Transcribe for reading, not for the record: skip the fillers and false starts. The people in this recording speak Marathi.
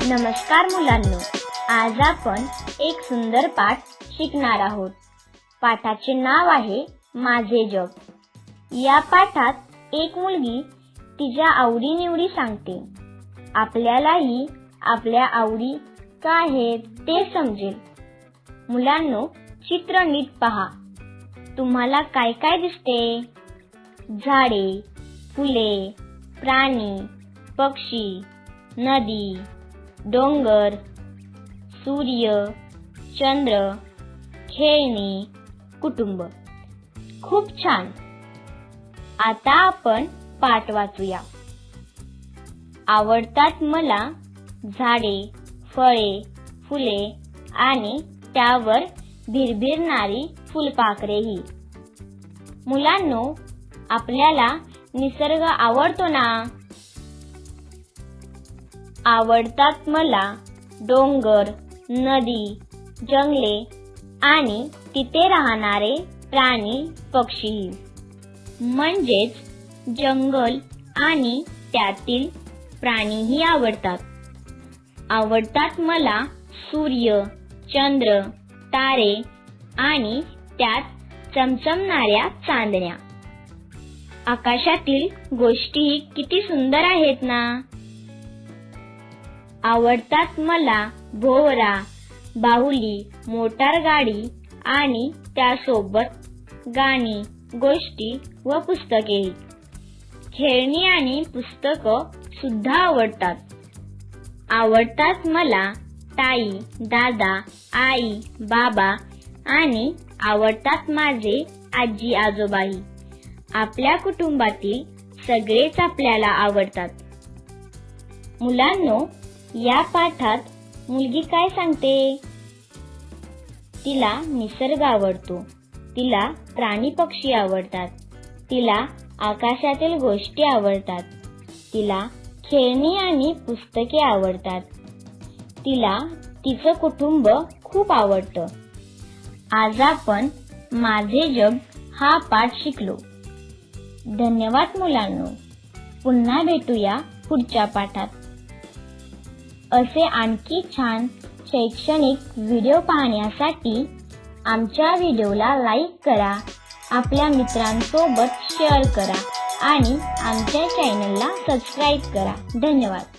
नमस्कार मुलांनो, आज आपण एक सुंदर पाठ शिकणार आहोत। पाठाचे नाव आहे माझे जग। या पाठात एक मुलगी तिच्या आवडीनिवडी सांगते। आपल्यालाही आपल्या आवडी काय आहेत ते समजेल। मुलांनो, चित्र नीट पहा। तुम्हाला काय काय दिसते? झाडे, फुले, प्राणी, पक्षी, नदी, डोंगर, सूर्य, चंद्र, खेळणी, कुटुंब। खूप छान। आता आपण पाठ वाचूया। आवडतात मला झाडे, फळे, फुले आणि त्यावर भिरभिरणारी फुलपाखरेही। मुलांनो, आपल्याला निसर्ग आवडतो ना? आवडतात मला डोंगर, नदी, जंगले आणि तिथे राहणारे प्राणी, पक्षी। म्हणजेच जंगल आणि त्यातील प्राणीही आवडतात। आवडतात मला सूर्य, चंद्र, तारे आणि त्यात चमचमणाऱ्या चांदण्या। आकाशातील गोष्टी किती सुंदर आहेत ना? आवडतात मला भोवरा, बाहुली, मोटार गाडी आणि त्यासोबत गाणी, गोष्टी व पुस्तके। खेळणी आणि पुस्तकं सुद्धा आवडतात। आवडतात मला ताई, दादा, आई, बाबा आणि आवडतात माझे आजी आजोबाही। आपल्या कुटुंबातील सगळेच आपल्याला आवडतात। मुलांनो, या पाठात मुलगी काय सांगते? तिला निसर्ग आवडतो, तिला प्राणी पक्षी आवडतात, तिला आकाशातील गोष्टी आवडतात, तिला खेळणी आणि पुस्तके आवडतात, तिला तिचं कुटुंब खूप आवडतं। आज आपण माझे जग हा पाठ शिकलो। धन्यवाद मुलांनो। पुन्हा भेटूया पुढच्या पाठात। असे आणखी छान शैक्षणिक व्हिडिओ पाहण्यासाठी आमच्या व्हिडिओला लाईक करा, आपल्या मित्रांसोबत शेअर करा आणि आमच्या चॅनलला सबस्क्राईब करा। धन्यवाद।